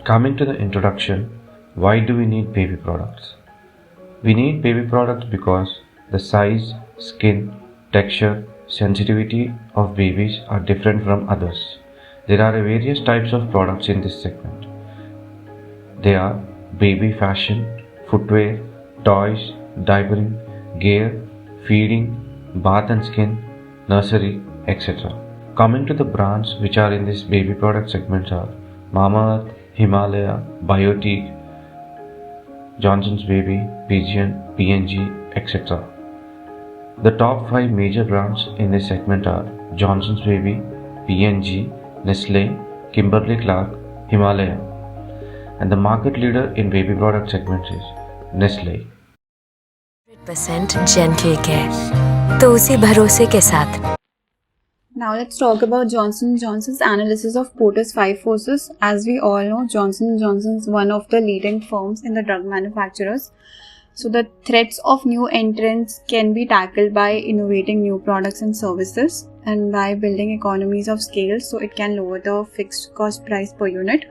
Coming to the introduction, why do we need baby products? We need baby products because the size, skin, texture, sensitivity of babies are different from others. There are various types of products in this segment. They are baby fashion, footwear, toys, diapering, gear, feeding, bath and skin, nursery, etc. Coming to the brands which are in this baby product segment are Mamaearth, Himalaya, Biotique, Johnson's Baby, Pigeon, P&G, etc. The top 5 major brands in this segment are Johnson's Baby, P&G, Nestle, Kimberly-Clark, Himalaya. And the market leader in baby product segment is Nestle. 100% gentle care. तो उसी भरोसे के साथ. Now let's talk about Johnson & Johnson's analysis of Porter's 5 forces. As we all know, Johnson & Johnson is one of the leading firms in the drug manufacturers. So the threats of new entrants can be tackled by innovating new products and services and by building economies of scale so it can lower the fixed cost price per unit.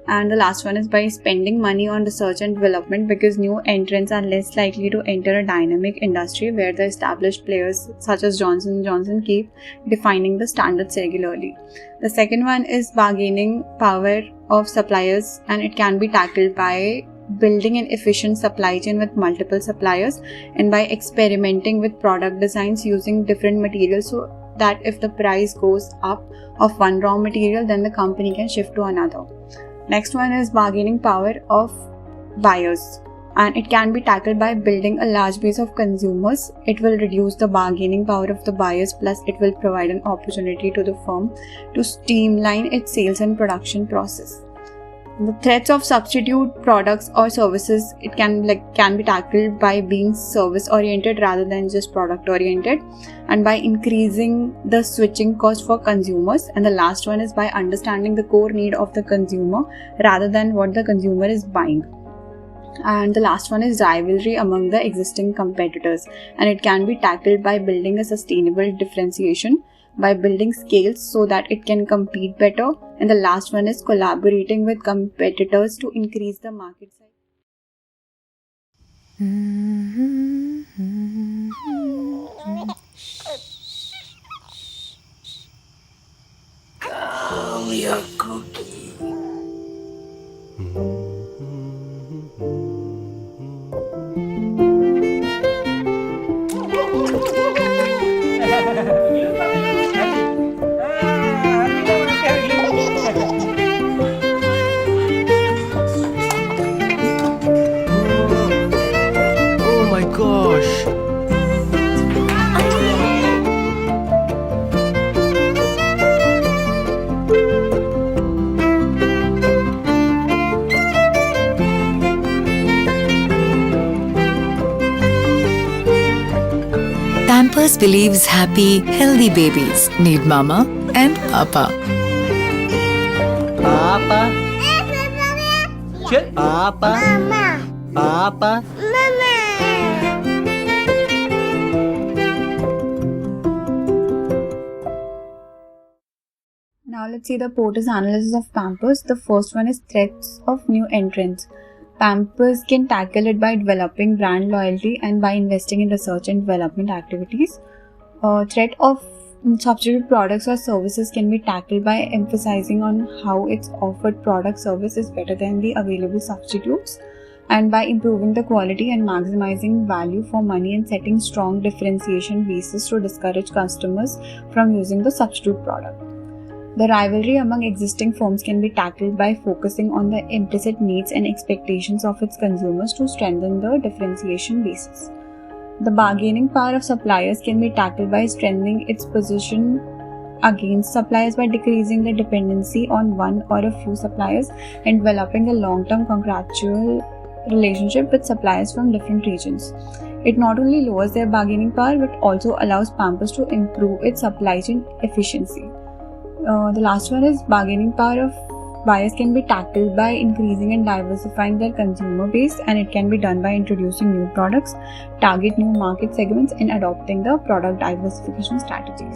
And the last one is by spending money on research and development because new entrants are less likely to enter a dynamic industry where the established players such as Johnson & Johnson keep defining the standards regularly. The second one is bargaining power of suppliers, and it can be tackled by building an efficient supply chain with multiple suppliers and by experimenting with product designs using different materials so that if the price goes up of one raw material, then the company can shift to another. Next one is bargaining power of buyers, and it can be tackled by building a large base of consumers. It will reduce the bargaining power of the buyers, plus it will provide an opportunity to the firm to streamline its sales and production process. The threats of substitute products or services, it can be tackled by being service oriented rather than just product oriented, and by increasing the switching cost for consumers. And the last one is by understanding the core need of the consumer rather than what the consumer is buying. And the last one is rivalry among the existing competitors, and it can be tackled by building a sustainable differentiation, by building scales so that it can compete better. And the last one is collaborating with competitors to increase the market size. Come your cookie. Oh my gosh. Pampers believes happy, healthy babies need mama and papa. Papa. Papa. Papa. Now let's see the Porter's analysis of Pampers. The first one is threats of new entrants. Pampers can tackle it by developing brand loyalty and by investing in research and development activities. Threat of substitute products or services can be tackled by emphasizing on how its offered product service is better than the available substitutes, and by improving the quality and maximizing value for money and setting strong differentiation bases to discourage customers from using the substitute product. The rivalry among existing firms can be tackled by focusing on the implicit needs and expectations of its consumers to strengthen the differentiation basis. The bargaining power of suppliers can be tackled by strengthening its position against suppliers by decreasing the dependency on one or a few suppliers and developing a long-term contractual relationship with suppliers from different regions. It not only lowers their bargaining power but also allows Pampers to improve its supply chain efficiency. The last one is bargaining power of buyers can be tackled by increasing and diversifying their consumer base, and it can be done by introducing new products, target new market segments, and adopting the product diversification strategies.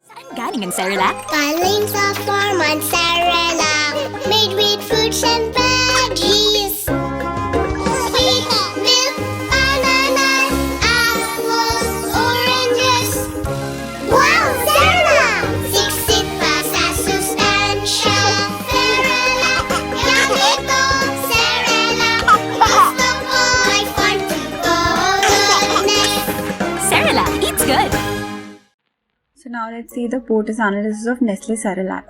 Saan galing ang Cerelac? Galing sa 4 months Cerelac. made with fruits and veggies. Sweet milk, bananas, apples, oranges. Wow, Cerelac! 6 pasta substantial. Cerelac, young little Cerelac. Most of all, my fun to goodness. Cerelac eats good. So now let's see the POTUS analysis of Nestle Cerelac.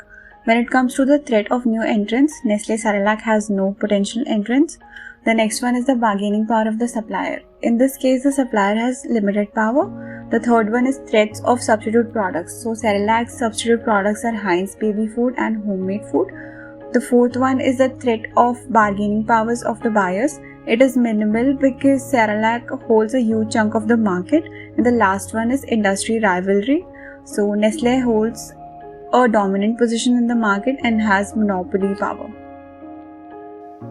When it comes to the threat of new entrants, Nestle Cerelac has no potential entrants. The next one is the bargaining power of the supplier. In this case, the supplier has limited power. The third one is threats of substitute products. So Cerelac's substitute products are Heinz baby food and homemade food. The fourth one is the threat of bargaining powers of the buyers. It is minimal because Cerelac holds a huge chunk of the market. And the last one is industry rivalry. So Nestle holds a dominant position in the market and has monopoly power.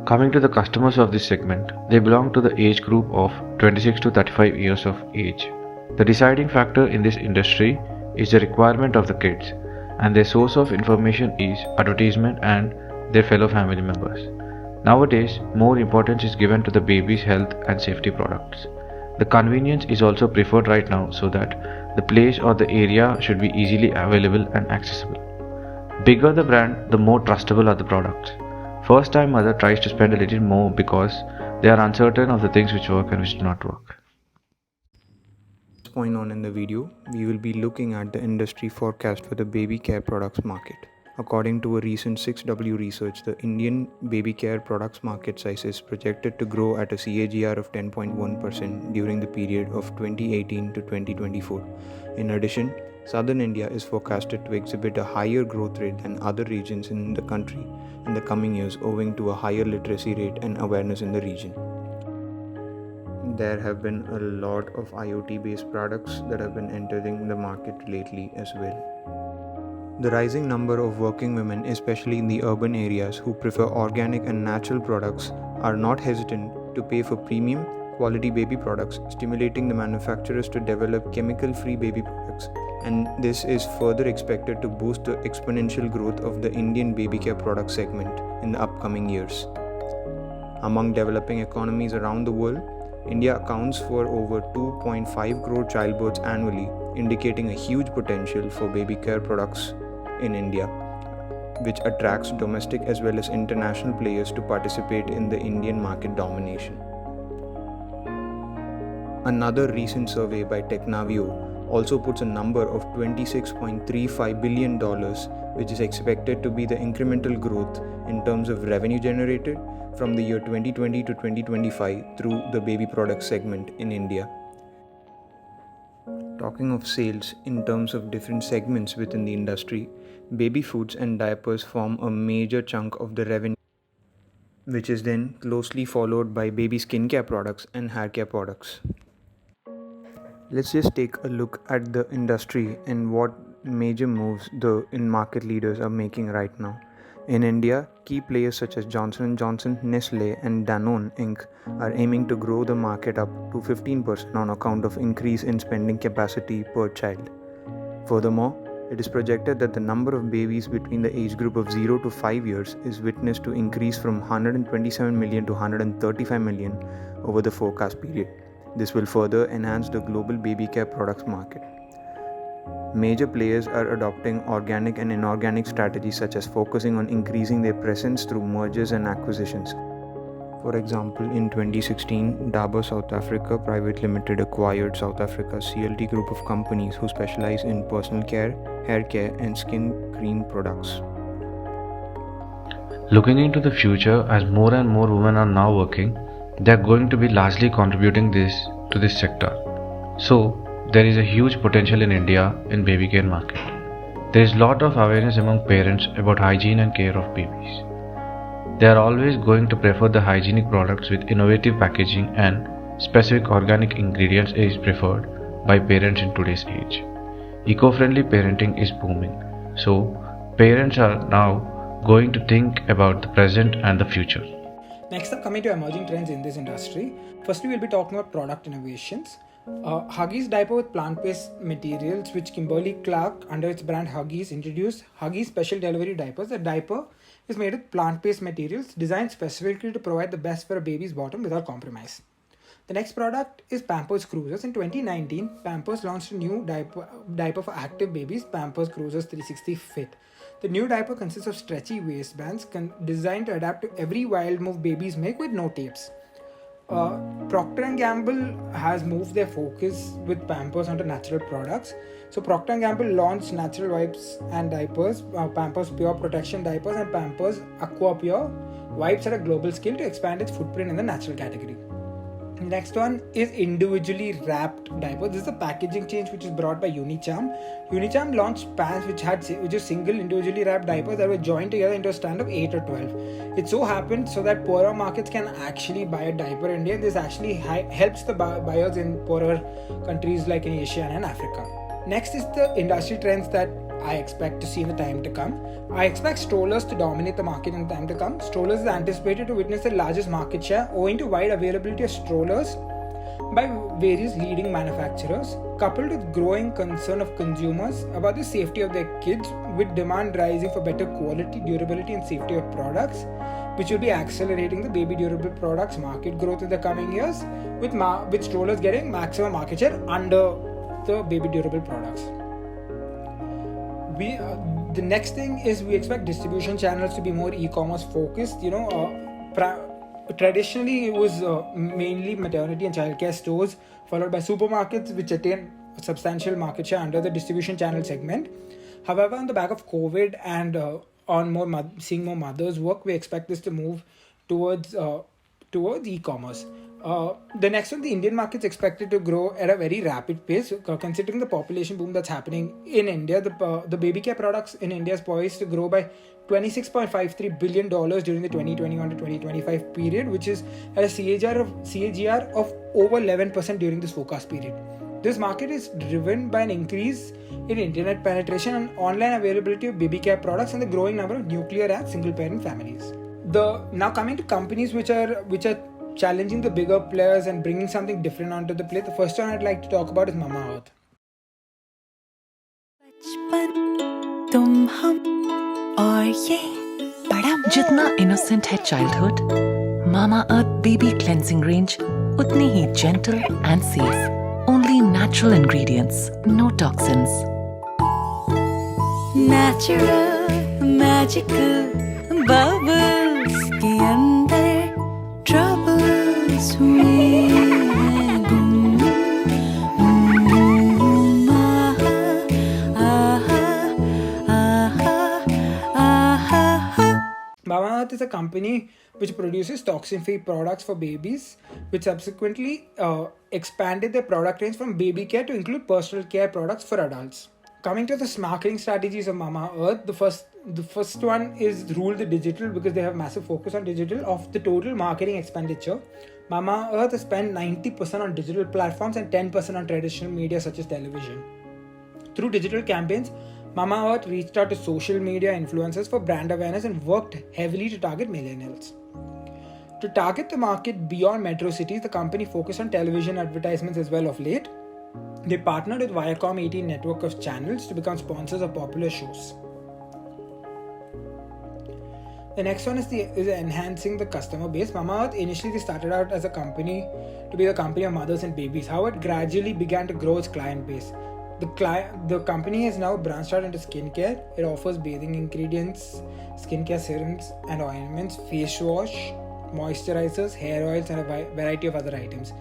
Coming to the customers of this segment, they belong to the age group of 26 to 35 years of age. The deciding factor in this industry is the requirement of the kids, and their source of information is advertisement and their fellow family members. Nowadays, more importance is given to the baby's health and safety products. The convenience is also preferred right now so that the place or the area should be easily available and accessible. Bigger the brand, the more trustable are the products. First time mother tries to spend a little more because they are uncertain of the things which work and which do not work. Point on in the video, we will be looking at the industry forecast for the baby care products market. According to a recent 6W research, the Indian baby care products market size is projected to grow at a CAGR of 10.1% during the period of 2018 to 2024. In addition, Southern India is forecasted to exhibit a higher growth rate than other regions in the country in the coming years owing to a higher literacy rate and awareness in the region. There have been a lot of IoT-based products that have been entering the market lately as well. The rising number of working women, especially in the urban areas, who prefer organic and natural products are not hesitant to pay for premium quality baby products, stimulating the manufacturers to develop chemical-free baby products, and this is further expected to boost the exponential growth of the Indian baby care product segment in the upcoming years. Among developing economies around the world, India accounts for over 2.5 crore childbirths annually, indicating a huge potential for baby care products in India, which attracts domestic as well as international players to participate in the Indian market domination. Another recent survey by Technavio also puts a number of $26.35 billion, which is expected to be the incremental growth in terms of revenue generated from the year 2020 to 2025 through the baby product segment in India. Talking of sales in terms of different segments within the industry, baby foods and diapers form a major chunk of the revenue, which is then closely followed by baby skincare products and hair care products. Let's just take a look at the industry and what major moves the market leaders are making right now. In India, key players such as Johnson & Johnson, Nestle and Danone Inc. are aiming to grow the market up to 15% on account of increase in spending capacity per child. Furthermore, it is projected that the number of babies between the age group of 0 to 5 years is witnessed to increase from 127 million to 135 million over the forecast period. This will further enhance the global baby care products market. Major players are adopting organic and inorganic strategies such as focusing on increasing their presence through mergers and acquisitions. For example, in 2016, Dabur South Africa Private Limited acquired South Africa's CLT group of companies who specialize in personal care, hair care and skin cream products. Looking into the future, as more and more women are now working, they are going to be largely contributing to this sector. So, there is a huge potential in India in baby care market. There is lot of awareness among parents about hygiene and care of babies. They are always going to prefer the hygienic products with innovative packaging, and specific organic ingredients is preferred by parents in today's age. Eco-friendly parenting is booming. So, parents are now going to think about the present and the future. Next up, coming to emerging trends in this industry. Firstly, we'll be talking about product innovations. Huggies diaper with plant-based materials, which Kimberly-Clark, under its brand Huggies, introduced Huggies Special Delivery Diapers. The diaper is made with plant-based materials designed specifically to provide the best for a baby's bottom without compromise. The next product is Pampers Cruisers. In 2019, Pampers launched a new diaper for active babies, Pampers Cruisers 360 Fit. The new diaper consists of stretchy waistbands designed to adapt to every wild move babies make with no tapes. Procter & Gamble has moved their focus with Pampers onto natural products. So Procter & Gamble launched natural wipes and diapers, Pampers Pure Protection diapers and Pampers Aqua Pure wipes at a global scale to expand its footprint in the natural category. The next one is individually wrapped diaper. This is a packaging change which is brought by Unicharm. Unicharm launched pants which is single individually wrapped diapers that were joined together into a strand of 8 or 12. It so happened so that poorer markets can actually buy a diaper in India. This actually helps the buyers in poorer countries like in Asia and Africa. Next is the industry trends that I expect to see in the time to come. I expect strollers to dominate the market in the time to come. Strollers is anticipated to witness the largest market share owing to wide availability of strollers by various leading manufacturers, coupled with growing concern of consumers about the safety of their kids, with demand rising for better quality, durability and safety of products, which will be accelerating the baby durable products market growth in the coming years, with strollers getting maximum market share under the baby durable products. The next thing is we expect distribution channels to be more e-commerce focused. Traditionally it was mainly maternity and childcare stores, followed by supermarkets, which attain substantial market share under the distribution channel segment. However, on the back of COVID and seeing more mothers work, we expect this to move towards e-commerce. The next one, the Indian market is expected to grow at a very rapid pace, considering the population boom that's happening in India. The baby care products in India is poised to grow by $26.53 billion during the 2021 to 2025 period, which is at a CAGR of over 11% during this forecast period. This market is driven by an increase in internet penetration and online availability of baby care products and the growing number of nuclear and single parent families. Now coming to companies which are challenging the bigger players and bringing something different onto the plate. The first one I'd like to talk about is Mamaearth. तुम हम और ये बड़ा जितना innocent है childhood, Mamaearth baby cleansing range उतनी ही gentle and safe. Only natural ingredients, no toxins. Natural magical bubbles के अंदर troubles हुए गुम. Mamaearth is a company which produces toxin-free products for babies, which subsequently expanded their product range from baby care to include personal care products for adults. Coming to the marketing strategies of Mamaearth, the first one is rule the digital, because they have massive focus on digital. Of the total marketing expenditure, Mamaearth has spent 90% on digital platforms and 10% on traditional media such as television. Through digital campaigns, Mamaearth reached out to social media influencers for brand awareness and worked heavily to target millennials. To target the market beyond metro cities, the company focused on television advertisements as well of late. They partnered with Viacom 18 network of channels to become sponsors of popular shows. The next one is enhancing the customer base. Mamaearth initially started out as a company to be the company of mothers and babies. However, it gradually began to grow its client base. The company has now branched out into skincare. It offers bathing ingredients, skincare serums and ointments, face wash, moisturizers, hair oils and a variety of other items.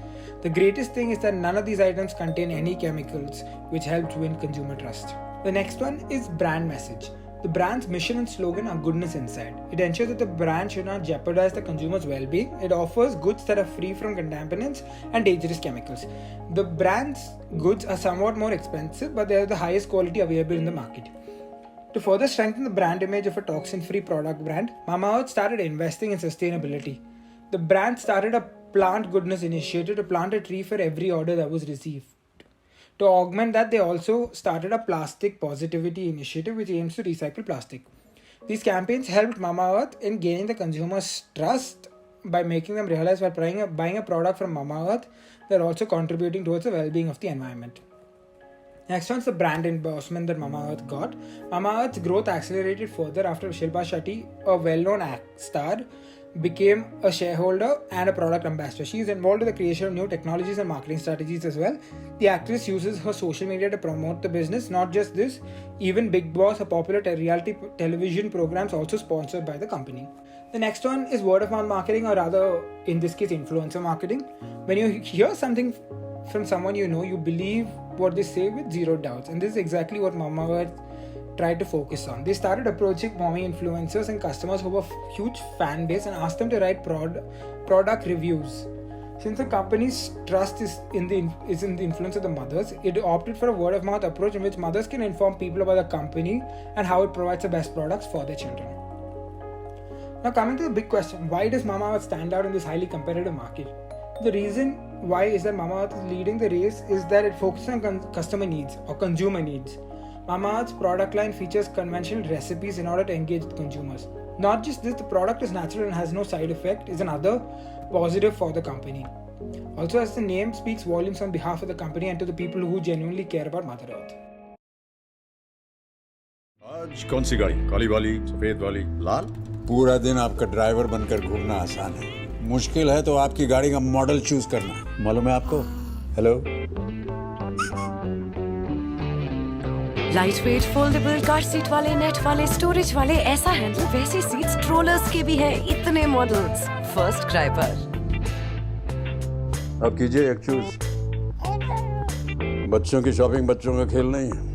The greatest thing is that none of these items contain any chemicals, which helps win consumer trust. The next one is brand message. The brand's mission and slogan are goodness inside. It ensures that the brand should not jeopardize the consumer's well-being. It offers goods that are free from contaminants and dangerous chemicals. The brand's goods are somewhat more expensive, but they are the highest quality available in the market. To further strengthen the brand image of a toxin-free product brand, Mamaearth started investing in sustainability. The brand started a plant goodness initiative to plant a tree for every order that was received. To augment that, they also started a plastic positivity initiative which aims to recycle plastic. These campaigns helped Mamaearth in gaining the consumer's trust by making them realize while buying a product from Mamaearth, they're also contributing towards the well-being of the environment. Next one's the brand endorsement that Mamaearth got. Mamaearth's growth accelerated further after Shilpa Shetty, a well-known star, became a shareholder and a product ambassador. She is involved in the creation of new technologies and marketing strategies as well. The actress uses her social media to promote the business. Not just this, even Bigg Boss, a popular reality television program, is also sponsored by the company. The next one is word of mouth marketing, or rather, in this case, influencer marketing. When you hear something from someone you know, you believe what they say with zero doubts. And this is exactly what Mamaearth tried to focus on. They started approaching mommy influencers and customers who have a huge fan base and asked them to write product reviews. Since the company's trust is in the influence of the mothers, it opted for a word of mouth approach in which mothers can inform people about the company and how it provides the best products for their children. Now coming to the big question, why does Mamaearth stand out in this highly competitive market? The reason why is that Mamaearth is leading the race is that it focuses on customer needs or consumer needs. Mamaearth's product line features conventional recipes in order to engage with consumers. Not just this, the product is natural and has no side effect is another positive for the company. Also, as the name speaks volumes on behalf of the company and to the people who genuinely care about Mother Earth. आज कौन सी गाड़ी? काली वाली, सफेद वाली, लाल? पूरा दिन आपका driver बनकर घूमना आसान है, मुश्किल है तो आपकी गाड़ी का मॉडल चूज करना। मालूम है आपको? Hello. Light weight foldable car seat वाले, नेट वाले, स्टोरेज वाले, ऐसा हैंडल वैसे सीट्स ट्रोलर्स के भी हैं, इतने मॉडल्स फर्स्ट क्राई पर। अब कीजिए एक चूज। बच्चों की शॉपिंग बच्चों का खेल नहीं है।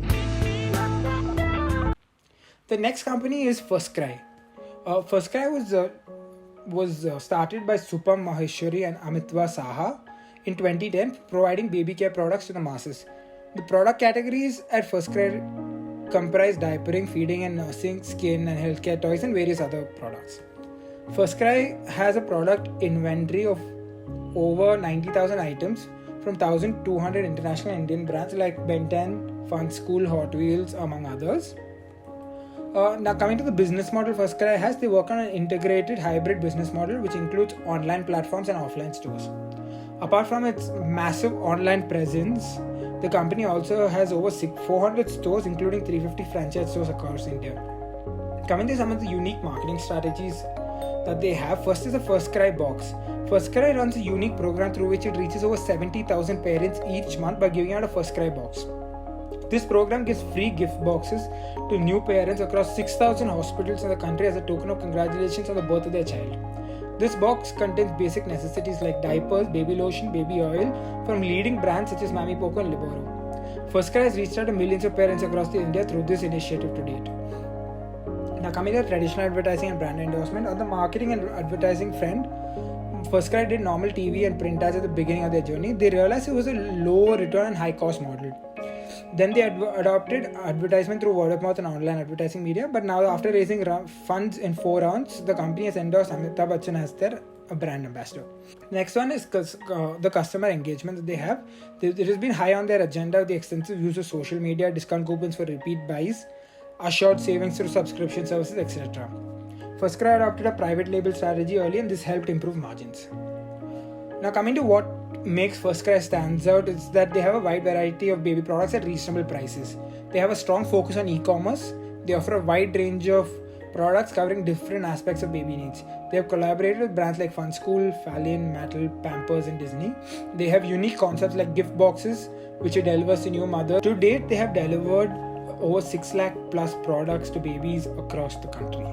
The next company is FirstCry. FirstCry was started by Supam Maheshwari and Amitva Saha in 2010, providing baby care products to the masses. The product categories at FirstCry comprise diapering, feeding and nursing, skin and healthcare toys and various other products. FirstCry has a product inventory of over 90,000 items from 1,200 international and Indian brands like Ben 10, Fun School, Hot Wheels, among others. Now coming to the business model FirstCry has, they work on an integrated hybrid business model which includes online platforms and offline stores. Apart from its massive online presence, the company also has over 400 stores including 350 franchise stores across India. Coming to some of the unique marketing strategies that they have, first is the FirstCry box. FirstCry runs a unique program through which it reaches over 70,000 parents each month by giving out a FirstCry box. This program gives free gift boxes to new parents across 6,000 hospitals in the country as a token of congratulations on the birth of their child. This box contains basic necessities like diapers, baby lotion, baby oil from leading brands such as Mami Poco and Libero. FirstCry has reached out to millions of parents across India through this initiative to date. Now coming to traditional advertising and brand endorsement, on the marketing and advertising front, FirstCry did normal TV and print ads at the beginning of their journey. They realized it was a low return and high cost model. Then they adopted advertisement through word of mouth and online advertising media. But now, after raising funds in 4 rounds, the company has endorsed Amitabh Bachchan as their brand ambassador. Next one is the customer engagement that they have. It has been high on their agenda with the extensive use of social media, discount coupons for repeat buys, assured savings through subscription services, etc. FirstCry adopted a private label strategy early, and this helped improve margins. Now coming to what makes FirstCry stands out is that they have a wide variety of baby products at reasonable prices. They have a strong focus on e-commerce. They offer a wide range of products covering different aspects of baby needs. They have collaborated with brands like Fun School, Fallon, Mattel, Pampers and Disney. They have unique concepts like gift boxes which it delivers to new mothers. To date, they have delivered over 6 lakh plus products to babies across the country.